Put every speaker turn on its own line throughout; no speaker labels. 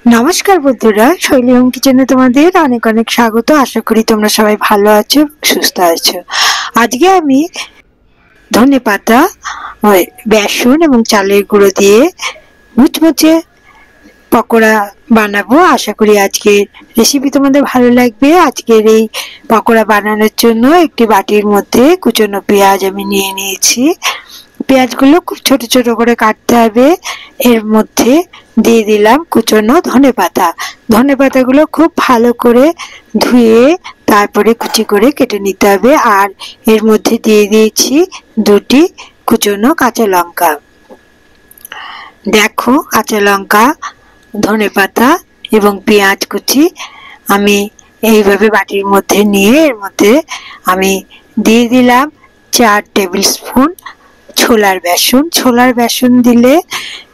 নমস্কার বন্ধুরা, শৈলী হোম কিচেনে তোমাদের অনেক অনেক স্বাগত। আশা করি তোমরা সবাই ভালো আছো, সুস্থ আছো। আজকে আমি ধনেপাতা, বেসন এবং চালের গুঁড়ো দিয়ে মুচমুচে পকোড়া বানাবো। আশা করি আজকের রেসিপি তোমাদের ভালো লাগবে। আজকের এই পকোড়া বানানোর জন্য একটি বাটির মধ্যে কুচনো পেঁয়াজ আমি নিয়ে নিয়েছি। পেঁয়াজগুলো খুব ছোট ছোট করে কাটতে হবে। এর মধ্যে দিয়ে দিলাম কুচনো ধনেপাতা। ধনেপাতাগুলো খুব ভালো করে ধুয়ে তারপরে কুচি করে কেটে নিতে হবে। আর এর মধ্যে দিয়ে দিয়েছি দুটি কুচনো কাঁচা লঙ্কা। দেখো, কাঁচা লঙ্কা, ধনেপাতা এবং পেঁয়াজ কুচি আমি এইভাবে বাটির মধ্যে নিয়ে এর মধ্যে আমি দিয়ে দিলাম 4 টেবিল স্পুন ছোলার বেসন। ছোলার বেসন দিলে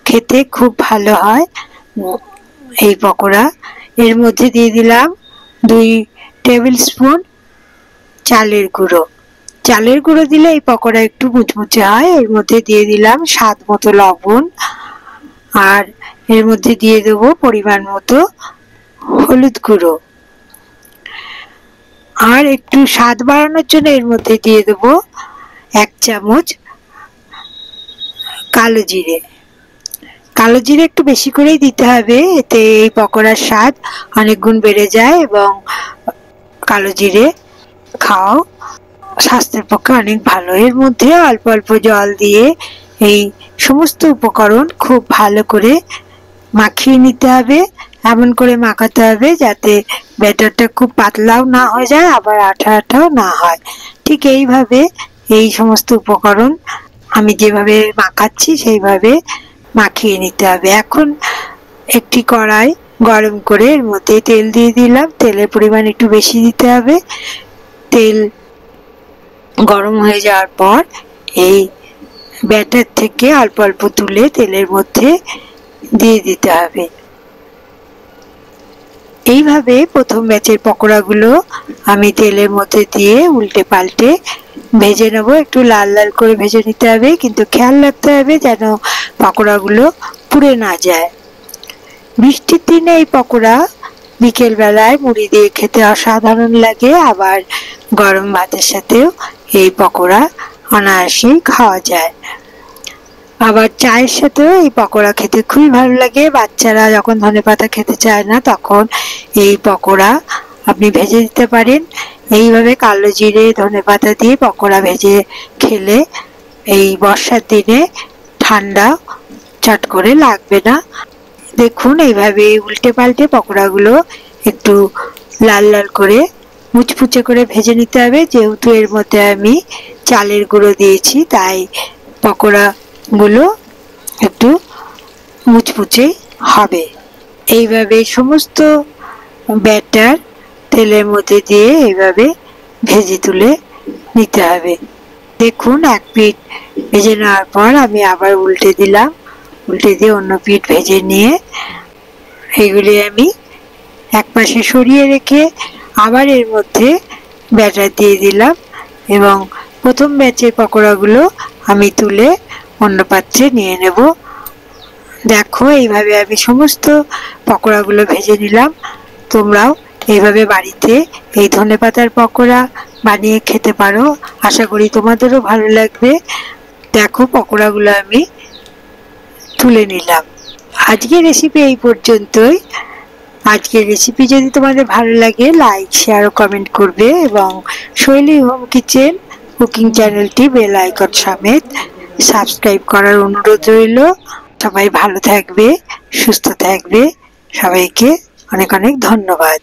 খেতে খুব ভালো হয় এই পকোড়া। এর মধ্যে দিয়ে দিলাম 2 টেবিল স্পুন চালের গুঁড়ো। চালের গুঁড়ো দিলে এই পকোড়া একটু মুচমুচে হয়। এর মধ্যে দিয়ে দিলাম স্বাদ মতো লবণ, আর এর মধ্যে দিয়ে দেবো পরিমাণ মতো হলুদ গুঁড়ো। আর একটু স্বাদ বাড়ানোর জন্য এর মধ্যে দিয়ে দেবো 1 চামচ কালো জিরে। কালো জিরে একটু বেশি করেই দিতে হবে, এতে এই পকোড়ার স্বাদ অনেক গুণ বেড়ে যায় এবং কালো জিরে খাওয়াও স্বাস্থ্যের পক্ষে অনেক ভালো। এর মধ্যে অল্প অল্প জল দিয়ে এই সমস্ত উপকরণ খুব ভালো করে মাখিয়ে নিতে হবে। এমন করে মাখাতে হবে যাতে ব্যাটারটা খুব পাতলাও না হয়ে যায়, আবার আঠা আঠাও না হয়। ঠিক এইভাবে এই সমস্ত উপকরণ আমি যেভাবে মাখাচ্ছি সেইভাবে মাখিয়ে নিতে হবে। এখন একটি কড়াই গরম করে এর মধ্যে তেল দিয়ে দিলাম। তেলের পরিমাণ একটু বেশি দিতে হবে। তেল গরম হয়ে যাওয়ার পর এই ব্যাটার থেকে অল্প অল্প তুলে তেলের মধ্যে দিয়ে দিতে হবে। এইভাবে প্রথম ব্যাচের পকোড়াগুলো আমি তেলের মধ্যে দিয়ে উল্টে পাল্টে ভেজে নেবো। একটু লাল লাল করে ভেজে নিতে হবে, কিন্তু খেয়াল রাখতে হবে যেন পকোড়াগুলো পুড়ে না যায়। বৃষ্টির দিনে এই পকোড়া বিকেল বেলায় মুড়ি দিয়ে খেতে অসাধারণ লাগে, আবার গরম ভাতের সাথেও এই পকোড়া অনায়াসেই খাওয়া যায়। আবার চায়ের সাথেও এই পকোড়া খেতে খুবই ভালো লাগে। বাচ্চারা যখন ধনেপাতা খেতে চায় না তখন এই পকোড়া আপনি ভেজে দিতে পারেন। এইভাবে কালো জিরে ধনেপাতা দিয়ে পকোড়া ভেজে খেলে এই বর্ষার দিনে ঠান্ডা চট করে লাগবে না। দেখুন, এইভাবে উল্টে পাল্টে পকোড়াগুলো একটু লাল লাল করে মুচমুচে করে ভেজে নিতে হবে। যেহেতু এর মধ্যে আমি চালের গুঁড়ো দিয়েছি তাই পকোড়াগুলো একটু মুচমুচে হবে। এইভাবে সমস্ত ব্যাটার তেলের মধ্যে দিয়ে এইভাবে ভেজে তুলে নিতে হবে। দেখুন, এক পিঠ ভেজে নেওয়ার পর আমি আবার উল্টে দিলাম। উল্টে দিয়ে অন্য পিঠ ভেজে নিয়ে এগুলি আমি এক পাশে সরিয়ে রেখে আবার এর মধ্যে ব্যাটার দিয়ে দিলাম এবং প্রথম ব্যাচের পকোড়াগুলো আমি তুলে অন্য পাত্রে নিয়ে নেব। দেখো, এইভাবে আমি সমস্ত পকোড়াগুলো ভেজে নিলাম। তোমরাও এইভাবে বাড়িতে এই ধনেপাতার পকোড়া বানিয়ে খেতে পারো। আশা করি তোমাদেরও ভালো লাগবে। দেখো, পকোড়াগুলো আমি তুলে নিলাম। আজকের রেসিপি এই পর্যন্তই। আজকের রেসিপি যদি তোমাদের ভালো লাগে লাইক, শেয়ার ও কমেন্ট করবে এবং শৈলী হোম কিচেন কুকিং চ্যানেলটি বেল আইকন সমেত সাবস্ক্রাইব করার অনুরোধ রইল। সবাই ভালো থাকবে, সুস্থ থাকবে। সবাইকে অনেক অনেক ধন্যবাদ।